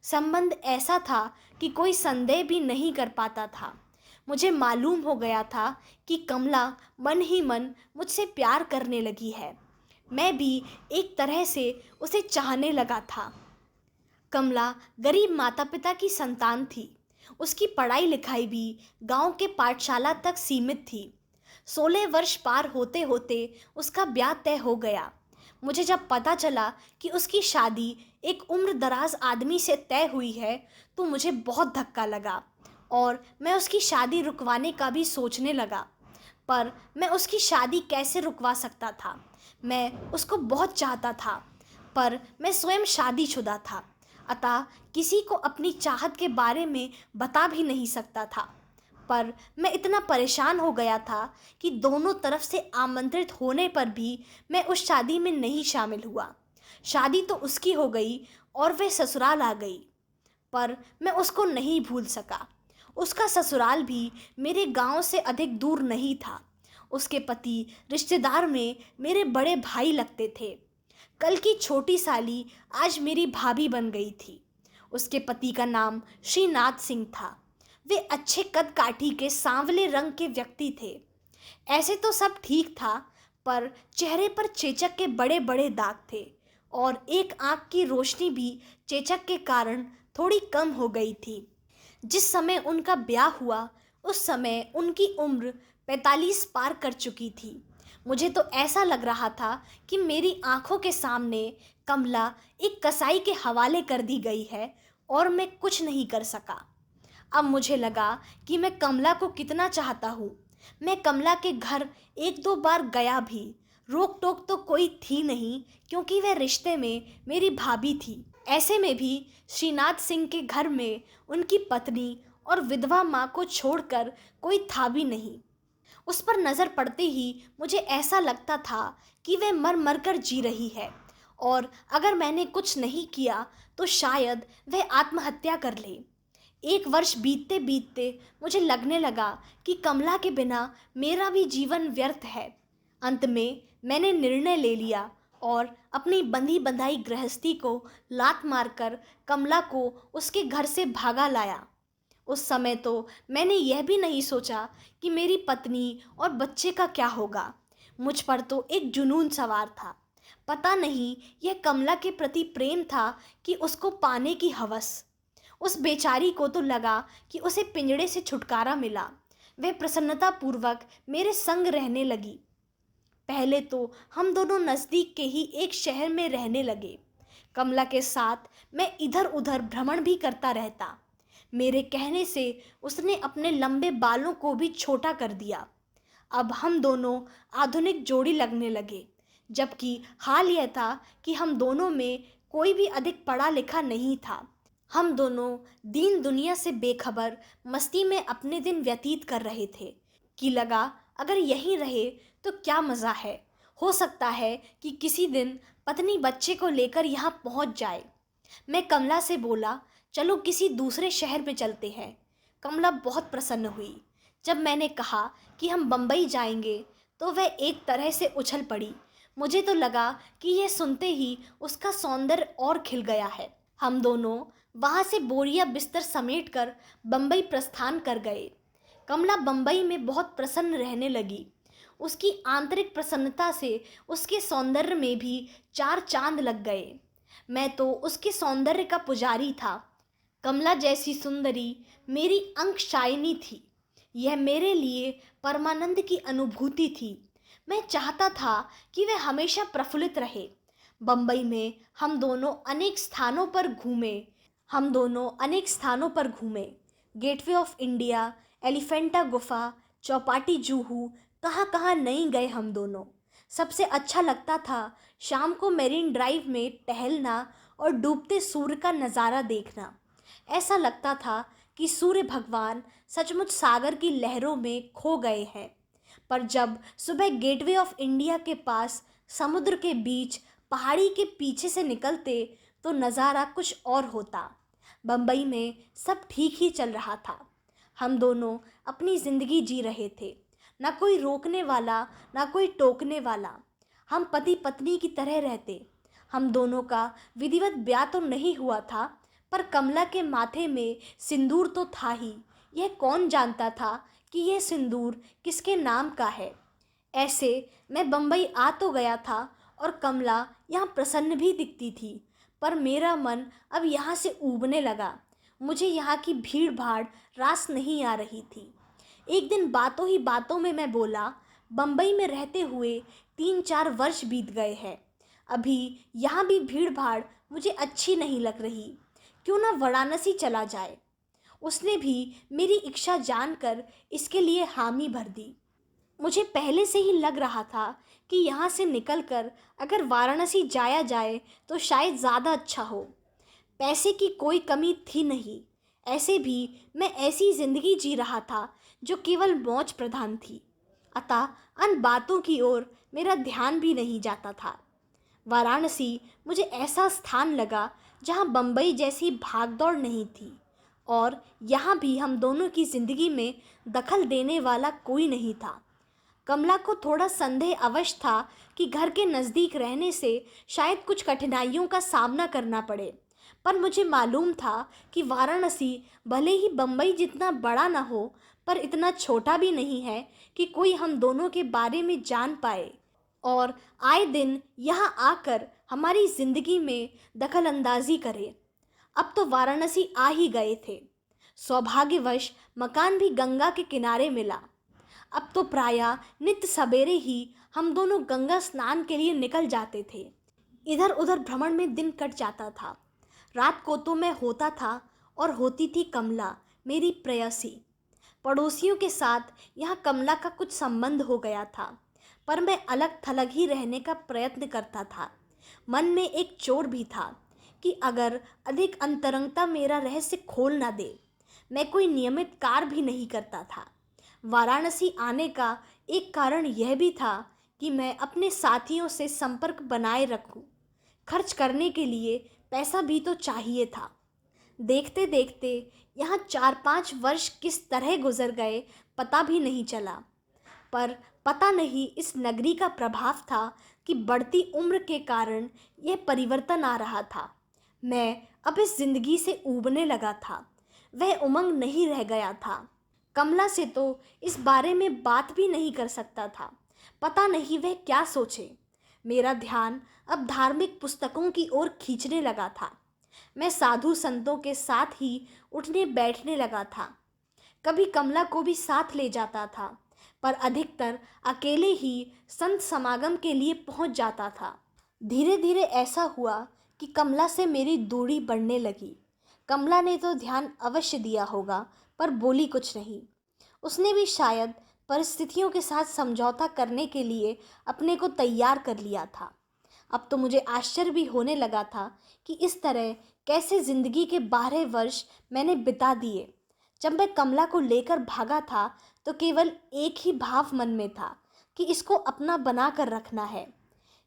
संबंध ऐसा था कि कोई संदेह भी नहीं कर पाता था। मुझे मालूम हो गया था कि कमला मन ही मन मुझसे प्यार करने लगी है। मैं भी एक तरह से उसे चाहने लगा था। कमला गरीब माता पिता की संतान थी। उसकी पढ़ाई लिखाई भी गांव के पाठशाला तक सीमित थी। 16 वर्ष पार होते होते उसका ब्याह तय हो गया। मुझे जब पता चला कि उसकी शादी एक उम्र दराज आदमी से तय हुई है, तो मुझे बहुत धक्का लगा और मैं उसकी शादी रुकवाने का भी सोचने लगा। पर मैं उसकी शादी कैसे रुकवा सकता था? मैं उसको बहुत चाहता था, पर मैं स्वयं शादीशुदा था, अतः किसी को अपनी चाहत के बारे में बता भी नहीं सकता था। पर मैं इतना परेशान हो गया था कि दोनों तरफ से आमंत्रित होने पर भी मैं उस शादी में नहीं शामिल हुआ। शादी तो उसकी हो गई और वह ससुराल आ गई, पर मैं उसको नहीं भूल सका। उसका ससुराल भी मेरे गांव से अधिक दूर नहीं था। उसके पति रिश्तेदार में मेरे बड़े भाई लगते थे। कल की छोटी साली आज मेरी भाभी बन गई थी। उसके पति का नाम श्रीनाथ सिंह था। वे अच्छे कद काठी के सांवले रंग के व्यक्ति थे। ऐसे तो सब ठीक था, पर चेहरे पर चेचक के बड़े बड़े दाग थे और एक आंख की रोशनी भी चेचक के कारण थोड़ी कम हो गई थी। जिस समय उनका ब्याह हुआ, उस समय उनकी उम्र 45 पार कर चुकी थी। मुझे तो ऐसा लग रहा था कि मेरी आंखों के सामने कमला एक कसाई के हवाले कर दी गई है और मैं कुछ नहीं कर सका। अब मुझे लगा कि मैं कमला को कितना चाहता हूँ। मैं कमला के घर एक दो बार गया भी। रोक टोक तो कोई थी नहीं, क्योंकि वह रिश्ते में मेरी भाभी थी। ऐसे में भी श्रीनाथ सिंह के घर में उनकी पत्नी और विधवा माँ को छोड़कर कोई था भी नहीं। उस पर नज़र पड़ते ही मुझे ऐसा लगता था कि वह मर मर कर जी रही है, और अगर मैंने कुछ नहीं किया तो शायद वह आत्महत्या कर ले। एक वर्ष बीतते बीतते मुझे लगने लगा कि कमला के बिना मेरा भी जीवन व्यर्थ है। अंत में मैंने निर्णय ले लिया और अपनी बंधी बंधाई गृहस्थी को लात मारकर कमला को उसके घर से भागा लाया। उस समय तो मैंने यह भी नहीं सोचा कि मेरी पत्नी और बच्चे का क्या होगा। मुझ पर तो एक जुनून सवार था। पता नहीं यह कमला के प्रति प्रेम था कि उसको पाने की हवस। उस बेचारी को तो लगा कि उसे पिंजड़े से छुटकारा मिला। वह प्रसन्नतापूर्वक मेरे संग रहने लगी। पहले तो हम दोनों नज़दीक के ही एक शहर में रहने लगे। कमला के साथ मैं इधर उधर भ्रमण भी करता रहता। मेरे कहने से उसने अपने लंबे बालों को भी छोटा कर दिया। अब हम दोनों आधुनिक जोड़ी लगने लगे, जबकि हाल यह था कि हम दोनों में कोई भी अधिक पढ़ा लिखा नहीं था। हम दोनों दीन दुनिया से बेखबर मस्ती में अपने दिन व्यतीत कर रहे थे कि लगा अगर यहीं रहे तो क्या मज़ा है। हो सकता है कि किसी दिन पत्नी बच्चे को लेकर यहाँ पहुँच जाए। मैं कमला से बोला, चलो किसी दूसरे शहर में चलते हैं। कमला बहुत प्रसन्न हुई। जब मैंने कहा कि हम बम्बई जाएंगे तो वह एक तरह से उछल पड़ी। मुझे तो लगा कि यह सुनते ही उसका सौंदर्य और खिल गया है। हम दोनों वहाँ से बोरिया बिस्तर समेट कर बम्बई प्रस्थान कर गए। कमला बम्बई में बहुत प्रसन्न रहने लगी। उसकी आंतरिक प्रसन्नता से उसके सौंदर्य में भी चार चांद लग गए। मैं तो उसके सौंदर्य का पुजारी था। कमला जैसी सुंदरी मेरी अंकशायनी थी। यह मेरे लिए परमानंद की अनुभूति थी। मैं चाहता था कि वह हमेशा प्रफुल्लित रहे। बम्बई में हम दोनों अनेक स्थानों पर घूमे। गेटवे ऑफ इंडिया, एलिफेंटा गुफा, चौपाटी जूहू, कहाँ कहाँ नहीं गए हम दोनों। सबसे अच्छा लगता था शाम को मेरीन ड्राइव में टहलना और डूबते सूर्य का नज़ारा देखना। ऐसा लगता था कि सूर्य भगवान सचमुच सागर की लहरों में खो गए हैं। पर जब सुबह गेटवे ऑफ इंडिया के पास समुद्र के बीच पहाड़ी के पीछे से निकलते तो नज़ारा कुछ और होता। बम्बई में सब ठीक ही चल रहा था। हम दोनों अपनी ज़िंदगी जी रहे थे। ना कोई रोकने वाला, ना कोई टोकने वाला। हम पति पत्नी की तरह रहते। हम दोनों का विधिवत ब्याह तो नहीं हुआ था, पर कमला के माथे में सिंदूर तो था ही। यह कौन जानता था कि यह सिंदूर किसके नाम का है। ऐसे मैं बम्बई आ तो गया था और कमला यहाँ प्रसन्न भी दिखती थी, पर मेरा मन अब यहाँ से ऊबने लगा। मुझे यहाँ की भीड़ भाड़ रास नहीं आ रही थी। एक दिन बातों ही बातों में मैं बोला, बम्बई में रहते हुए 3-4 वर्ष बीत गए हैं। अभी यहाँ भी भीड़ भाड़ मुझे अच्छी नहीं लग रही। क्यों ना वाराणसी चला जाए। उसने भी मेरी इच्छा जानकर इसके लिए हामी भर दी। मुझे पहले से ही लग रहा था कि यहाँ से निकलकर अगर वाराणसी जाया जाए तो शायद ज़्यादा अच्छा हो। पैसे की कोई कमी थी नहीं। ऐसे भी मैं ऐसी ज़िंदगी जी रहा था जो केवल मौज प्रधान थी। अतः अन बातों की ओर मेरा ध्यान भी नहीं जाता था। वाराणसी मुझे ऐसा स्थान लगा जहाँ बम्बई जैसी भागदौड़ नहीं थी, और यहाँ भी हम दोनों की ज़िंदगी में दखल देने वाला कोई नहीं था। कमला को थोड़ा संदेह अवश्य था कि घर के नज़दीक रहने से शायद कुछ कठिनाइयों का सामना करना पड़े, पर मुझे मालूम था कि वाराणसी भले ही बम्बई जितना बड़ा न हो, पर इतना छोटा भी नहीं है कि कोई हम दोनों के बारे में जान पाए और आए दिन यहाँ आकर हमारी ज़िंदगी में दखल अंदाजी करे। अब तो वाराणसी आ ही गए थे। सौभाग्यवश मकान भी गंगा के किनारे मिला। अब तो प्रायः नित्य सवेरे ही हम दोनों गंगा स्नान के लिए निकल जाते थे। इधर उधर भ्रमण में दिन कट जाता था। रात को तो मैं होता था और होती थी कमला, मेरी प्रेयसी। पड़ोसियों के साथ यहाँ कमला का कुछ संबंध हो गया था, पर मैं अलग थलग ही रहने का प्रयत्न करता था। मन में एक चोर भी था कि अगर अधिक अंतरंगता मेरा रहस्य खोल ना दे। मैं कोई नियमित कार्य भी नहीं करता था। वाराणसी आने का एक कारण यह भी था कि मैं अपने साथियों से संपर्क बनाए रखूं। खर्च करने के लिए पैसा भी तो चाहिए था। देखते देखते यहाँ 4-5 वर्ष किस तरह गुजर गए पता भी नहीं चला। पर पता नहीं इस नगरी का प्रभाव था कि बढ़ती उम्र के कारण यह परिवर्तन आ रहा था। मैं अब इस जिंदगी से ऊबने लगा था। वह उमंग नहीं रह गया था। कमला से तो इस बारे में बात भी नहीं कर सकता था। पता नहीं वह क्या सोचे। मेरा ध्यान अब धार्मिक पुस्तकों की ओर खींचने लगा था। मैं साधु संतों के साथ ही उठने बैठने लगा था। कभी कमला को भी साथ ले जाता था, पर अधिकतर अकेले ही संत समागम के लिए पहुंच जाता था। धीरे धीरे ऐसा हुआ कि कमला से मेरी दूरी बढ़ने लगी। कमला ने तो ध्यान अवश्य दिया होगा, पर बोली कुछ नहीं। उसने भी शायद परिस्थितियों के साथ समझौता करने के लिए अपने को तैयार कर लिया था। अब तो मुझे आश्चर्य भी होने लगा था कि इस तरह कैसे जिंदगी के 12 वर्ष मैंने बिता दिए। जब मैं कमला को लेकर भागा था तो केवल एक ही भाव मन में था कि इसको अपना बना कर रखना है।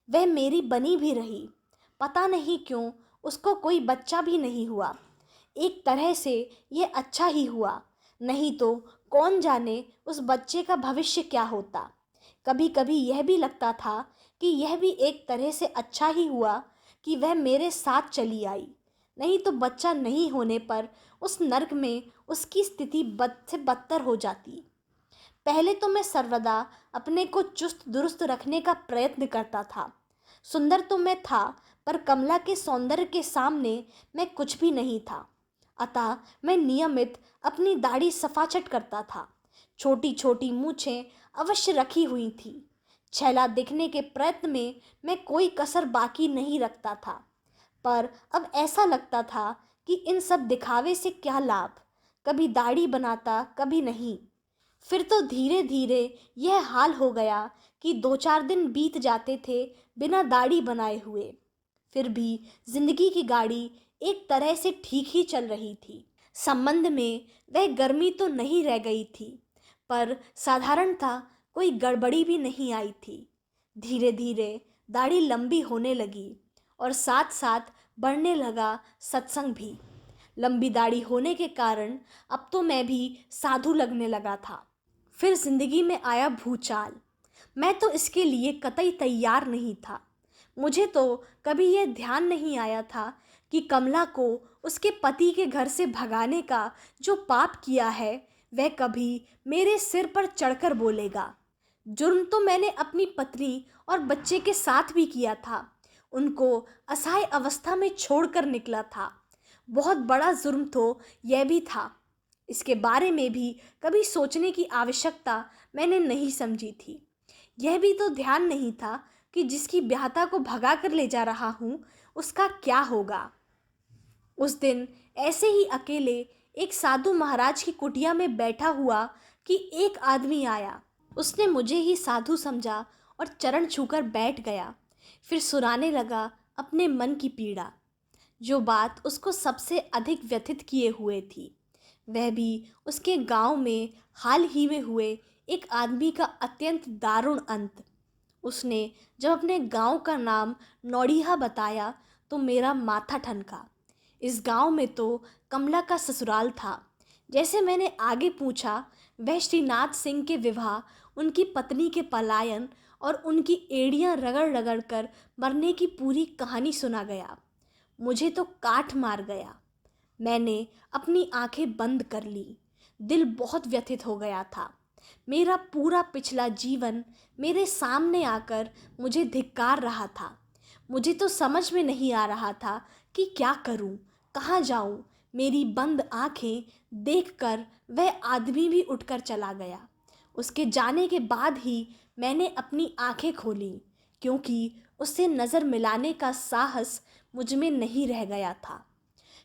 वह मेरी बनी भी रही। पता नहीं क्यों उसको कोई बच्चा भी नहीं हुआ। एक तरह से यह अच्छा ही हुआ, नहीं तो कौन जाने उस बच्चे का भविष्य क्या होता। कभी कभी यह भी लगता था कि यह भी एक तरह से अच्छा ही हुआ कि वह मेरे साथ चली आई। नहीं तो बच्चा नहीं होने पर उस नर्क में उसकी स्थिति बद से बदतर हो जाती। पहले तो मैं सर्वदा अपने को चुस्त दुरुस्त रखने का प्रयत्न करता था। सुंदर तो मैं था, पर कमला के सौंदर्य के सामने मैं कुछ भी नहीं था। अतः मैं नियमित अपनी दाढ़ी सफाचट करता था। छोटी छोटी मूछें अवश्य रखी हुई थी। छैला दिखने के प्रयत्न में मैं कोई कसर बाकी नहीं रखता था। पर अब ऐसा लगता था कि इन सब दिखावे से क्या लाभ। कभी दाढ़ी बनाता, कभी नहीं। फिर तो धीरे धीरे यह हाल हो गया कि 2-4 दिन बीत जाते थे बिना दाढ़ी बनाए हुए। फिर भी जिंदगी की गाड़ी एक तरह से ठीक ही चल रही थी। संबंध में वह गर्मी तो नहीं रह गई थी, पर साधारणतः कोई गड़बड़ी भी नहीं आई थी। धीरे धीरे दाढ़ी लंबी होने लगी और साथ साथ बढ़ने लगा सत्संग भी। लंबी दाढ़ी होने के कारण अब तो मैं भी साधु लगने लगा था। फिर जिंदगी में आया भूचाल। मैं तो इसके लिए कतई तैयार नहीं था। मुझे तो कभी यह ध्यान नहीं आया था कि कमला को उसके पति के घर से भगाने का जो पाप किया है वह कभी मेरे सिर पर चढ़कर बोलेगा। जुर्म तो मैंने अपनी पत्नी और बच्चे के साथ भी किया था। उनको असहाय अवस्था में छोड़कर निकला था। बहुत बड़ा जुर्म तो यह भी था। इसके बारे में भी कभी सोचने की आवश्यकता मैंने नहीं समझी थी। यह भी तो ध्यान नहीं था कि जिसकी ब्याहता को भगा कर ले जा रहा हूँ उसका क्या होगा। उस दिन ऐसे ही अकेले एक साधु महाराज की कुटिया में बैठा हुआ कि एक आदमी आया। उसने मुझे ही साधु समझा और चरण छूकर बैठ गया। फिर सुनाने लगा अपने मन की पीड़ा, जो बात उसको सबसे अधिक व्यथित किए हुए थी। वह भी उसके गांव में हाल ही में हुए एक आदमी का अत्यंत दारुण अंत। उसने जब अपने गांव का नाम नौड़िया बताया तो मेरा माथा ठनका। इस गांव में तो कमला का ससुराल था। जैसे मैंने आगे पूछा, वह श्रीनाथ सिंह के विवाह, उनकी पत्नी के पलायन और उनकी एड़ियां रगड़ रगड़ कर मरने की पूरी कहानी सुना गया। मुझे तो काठ मार गया। मैंने अपनी आंखें बंद कर ली। दिल बहुत व्यथित हो गया था। मेरा पूरा पिछला जीवन मेरे सामने आकर मुझे धिक्कार रहा था। मुझे तो समझ में नहीं आ रहा था कि क्या करूं, कहाँ जाऊं। मेरी बंद आंखें देखकर वह आदमी भी उठकर चला गया। उसके जाने के बाद ही मैंने अपनी आंखें खोली, क्योंकि उससे नज़र मिलाने का साहस मुझ में नहीं रह गया था।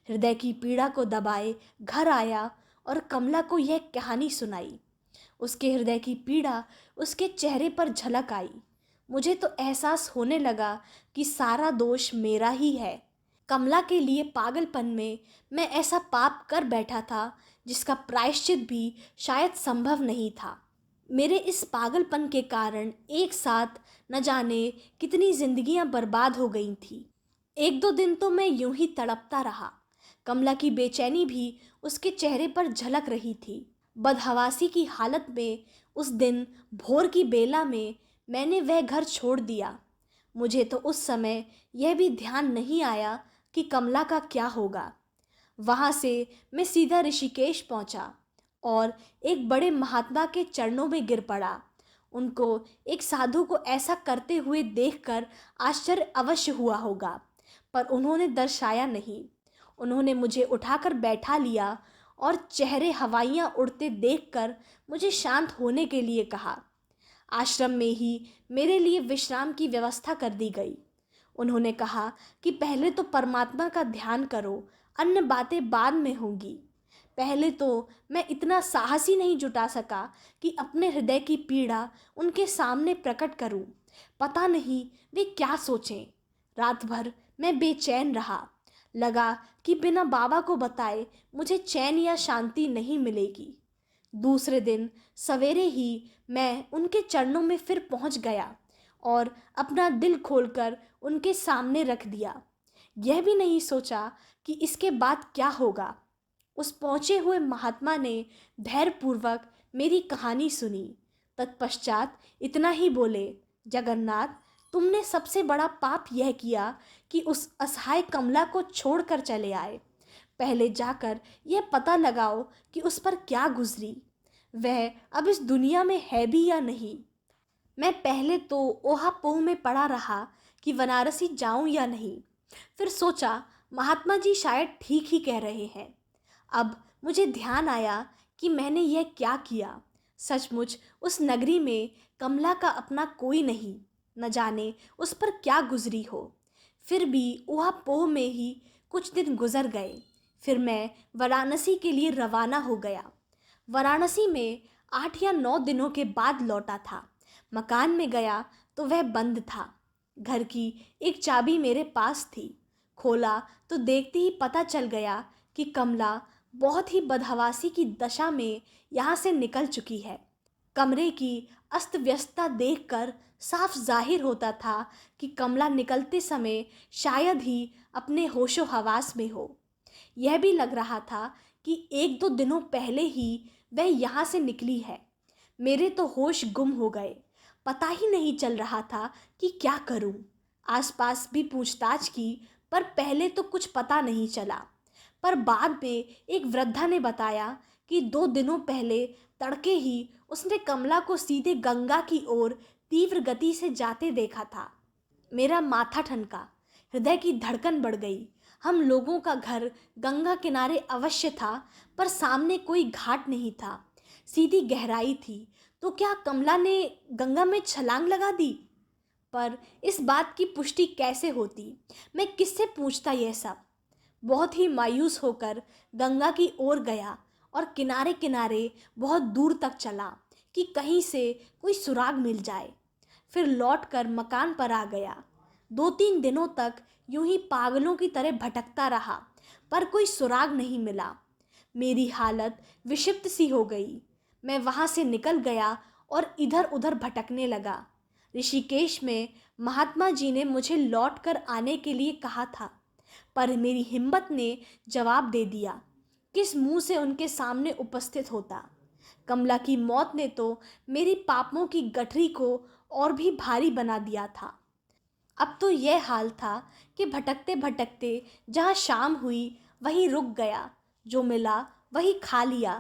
हृदय की पीड़ा को दबाए घर आया और कमला को यह कहानी सुनाई। उसके हृदय की पीड़ा उसके चेहरे पर झलक आई। मुझे तो एहसास होने लगा कि सारा दोष मेरा ही है। कमला के लिए पागलपन में मैं ऐसा पाप कर बैठा था जिसका प्रायश्चित भी शायद संभव नहीं था। मेरे इस पागलपन के कारण एक साथ न जाने कितनी जिंदगियां बर्बाद हो गई थी। एक दो दिन तो मैं यूं ही तड़पता रहा। कमला की बेचैनी भी उसके चेहरे पर झलक रही थी। बदहवासी की हालत में उस दिन भोर की बेला में मैंने वह घर छोड़ दिया। मुझे तो उस समय यह भी ध्यान नहीं आया कि कमला का क्या होगा। वहाँ से मैं सीधा ऋषिकेश पहुँचा और एक बड़े महात्मा के चरणों में गिर पड़ा। उनको एक साधु को ऐसा करते हुए देखकर आश्चर्य अवश्य हुआ होगा, पर उन्होंने दर्शाया नहीं। उन्होंने मुझे उठाकर बैठा लिया और चेहरे हवाइयाँ उड़ते देखकर मुझे शांत होने के लिए कहा। आश्रम में ही मेरे लिए विश्राम की व्यवस्था कर दी गई। उन्होंने कहा कि पहले तो परमात्मा का ध्यान करो, अन्य बातें बाद में होंगी। पहले तो मैं इतना साहस ही नहीं जुटा सका कि अपने हृदय की पीड़ा उनके सामने प्रकट करूं। पता नहीं वे क्या सोचें। रात भर मैं बेचैन रहा। लगा कि बिना बाबा को बताए मुझे चैन या शांति नहीं मिलेगी। दूसरे दिन सवेरे ही मैं उनके चरणों में फिर पहुंच गया और अपना दिल खोलकर उनके सामने रख दिया। यह भी नहीं सोचा कि इसके बाद क्या होगा। उस पहुंचे हुए महात्मा ने धैर्यपूर्वक मेरी कहानी सुनी। तत्पश्चात इतना ही बोले, जगन्नाथ, तुमने सबसे बड़ा पाप यह किया कि उस असहाय कमला को छोड़कर चले आए। पहले जाकर यह पता लगाओ कि उस पर क्या गुजरी, वह अब इस दुनिया में है भी या नहीं। मैं पहले तो ओहापोह में पड़ा रहा कि बनारसी जाऊं या नहीं। फिर सोचा महात्मा जी शायद ठीक ही कह रहे हैं। अब मुझे ध्यान आया कि मैंने यह क्या किया। सचमुच उस नगरी में कमला का अपना कोई नहीं, न जाने उस पर क्या गुजरी हो। फिर भी ओहापोह में ही कुछ दिन गुजर गए। फिर मैं वाराणसी के लिए रवाना हो गया। वाराणसी में 8 या 9 दिनों के बाद लौटा था। मकान में गया तो वह बंद था। घर की एक चाबी मेरे पास थी। खोला तो देखते ही पता चल गया कि कमला बहुत ही बदहवासी की दशा में यहाँ से निकल चुकी है। कमरे की अस्त व्यस्तता देखकर साफ जाहिर होता था कि कमला निकलते समय शायद ही अपने होशो हवास में हो। यह भी लग रहा था कि एक दो दिनों पहले ही वह यहाँ से निकली है। मेरे तो होश गुम हो गए। पता ही नहीं चल रहा था कि क्या करूं। आसपास भी पूछताछ की, पर पहले तो कुछ पता नहीं चला। पर बाद में एक वृद्धा ने बताया कि 2 दिनों पहले तड़के ही उसने कमला को सीधे गंगा की ओर तीव्र गति से जाते देखा था। मेरा माथा ठनका, हृदय की धड़कन बढ़ गई। हम लोगों का घर गंगा किनारे अवश्य था, पर सामने कोई घाट नहीं था, सीधी गहराई थी। तो क्या कमला ने गंगा में छलांग लगा दी? पर इस बात की पुष्टि कैसे होती? मैं किससे पूछता यह सब? बहुत ही मायूस होकर गंगा की ओर गया और किनारे किनारे बहुत दूर तक चला कि कहीं से कोई सुराग मिल जाए। फिर लौटकर मकान पर आ गया। 2-3 दिनों तक यूं ही पागलों की तरह भटकता रहा, पर कोई सुराग नहीं मिला। मेरी हालत विषिप्त सी हो गई। मैं वहाँ से निकल गया और इधर उधर भटकने लगा। ऋषिकेश में महात्मा जी ने मुझे लौट कर आने के लिए कहा था, पर मेरी हिम्मत ने जवाब दे दिया। किस मुंह से उनके सामने उपस्थित होता। कमला की मौत ने तो मेरी पापों की गठरी को और भी भारी बना दिया था। अब तो यह हाल था कि भटकते भटकते जहाँ शाम हुई वहीं रुक गया। जो मिला वही खा लिया।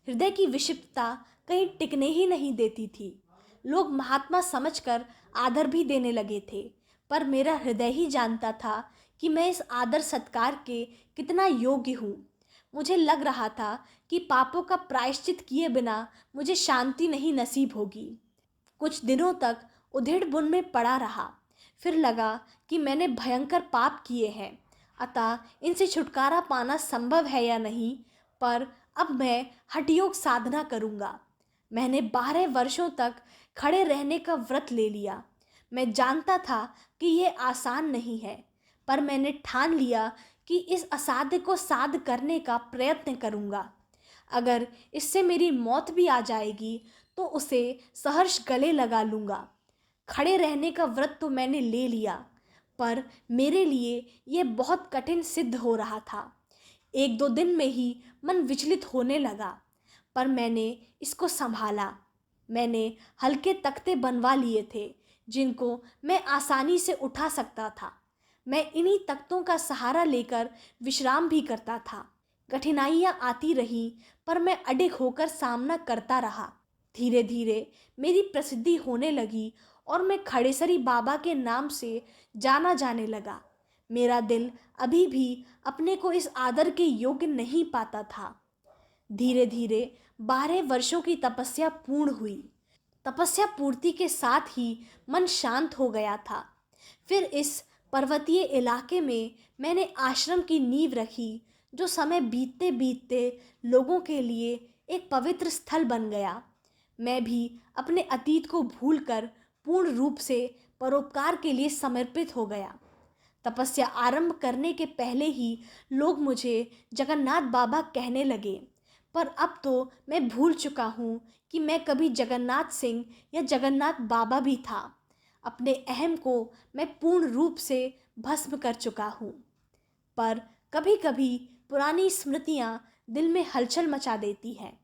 हृदय की विषिप्तता कहीं टिकने ही नहीं देती थी। लोग महात्मा समझकर आदर भी देने लगे थे, पर मेरा हृदय ही जानता था कि मैं इस आदर सत्कार के कितना योग्य हूँ। मुझे लग रहा था कि पापों का प्रायश्चित किए बिना मुझे शांति नहीं नसीब होगी। कुछ दिनों तक उधेड़ बुन में पड़ा रहा। फिर लगा कि मैंने भयंकर पाप किए हैं, अतः इनसे छुटकारा पाना संभव है या नहीं। पर अब मैं हठयोग साधना करूँगा। मैंने 12 वर्षों तक खड़े रहने का व्रत ले लिया। मैं जानता था कि यह आसान नहीं है, पर मैंने ठान लिया कि इस असाध्य को साध्य करने का प्रयत्न करूँगा। अगर इससे मेरी मौत भी आ जाएगी तो उसे सहर्ष गले लगा लूँगा। खड़े रहने का व्रत तो मैंने ले लिया, पर मेरे लिए यह बहुत कठिन सिद्ध हो रहा था। 1-2 दिन में ही मन विचलित होने लगा, पर मैंने इसको संभाला। मैंने हल्के तख्ते बनवा लिए थे जिनको मैं आसानी से उठा सकता था। मैं इन्हीं तख्तों का सहारा लेकर विश्राम भी करता था। कठिनाइयाँ आती रहीं, पर मैं अडिग होकर सामना करता रहा। धीरे धीरे मेरी प्रसिद्धि होने लगी और मैं खड़ेसरी बाबा के नाम से जाना जाने लगा। मेरा दिल अभी भी अपने को इस आदर के योग्य नहीं पाता था। धीरे धीरे 12 वर्षों की तपस्या पूर्ण हुई। तपस्या पूर्ति के साथ ही मन शांत हो गया था। फिर इस पर्वतीय इलाके में मैंने आश्रम की नींव रखी, जो समय बीतते बीतते लोगों के लिए एक पवित्र स्थल बन गया। मैं भी अपने अतीत को भूलकर पूर्ण रूप से परोपकार के लिए समर्पित हो गया। तपस्या आरंभ करने के पहले ही लोग मुझे जगन्नाथ बाबा कहने लगे, पर अब तो मैं भूल चुका हूँ कि मैं कभी जगन्नाथ सिंह या जगन्नाथ बाबा भी था। अपने अहम को मैं पूर्ण रूप से भस्म कर चुका हूँ, पर कभी कभी पुरानी स्मृतियाँ दिल में हलचल मचा देती हैं।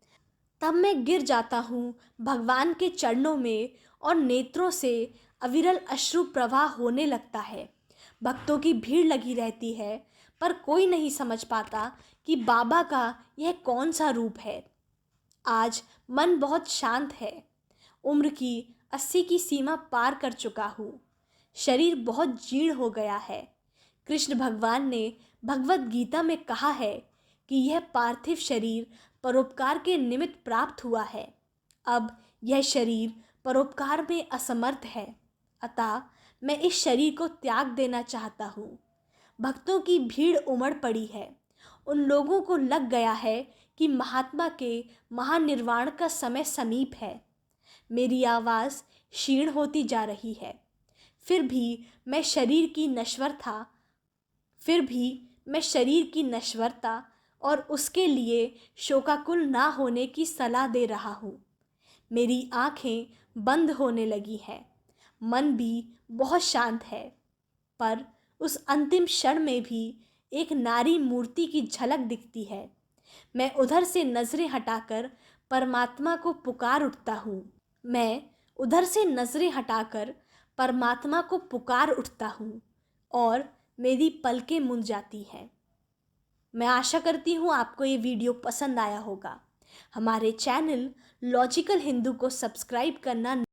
तब मैं गिर जाता हूँ भगवान के चरणों में और नेत्रों से अविरल अश्रु प्रवाह होने लगता है। भक्तों की भीड़ लगी रहती है, पर कोई नहीं समझ पाता कि बाबा का यह कौन सा रूप है। आज मन बहुत शांत है। उम्र की 80 की सीमा पार कर चुका हूँ। शरीर बहुत जीर्ण हो गया है। कृष्ण भगवान ने भगवत गीता में कहा है कि यह पार्थिव शरीर परोपकार के निमित्त प्राप्त हुआ है। अब यह शरीर परोपकार में असमर्थ है, अतः मैं इस शरीर को त्याग देना चाहता हूँ। भक्तों की भीड़ उमड़ पड़ी है। उन लोगों को लग गया है कि महात्मा के महानिर्वाण का समय समीप है। मेरी आवाज़ क्षीण होती जा रही है। फिर भी मैं शरीर की नश्वरता और उसके लिए शोकाकुल ना होने की सलाह दे रहा हूँ। मेरी आँखें बंद होने लगी हैं। मन भी बहुत शांत है, पर उस अंतिम क्षण में भी एक नारी मूर्ति की झलक दिखती है। मैं उधर से नज़रें हटाकर परमात्मा को पुकार उठता हूँ और मेरी पलकें मुंद जाती हैं। मैं आशा करती हूँ आपको ये वीडियो पसंद आया होगा। हमारे चैनल लॉजिकल हिंदू को सब्सक्राइब करना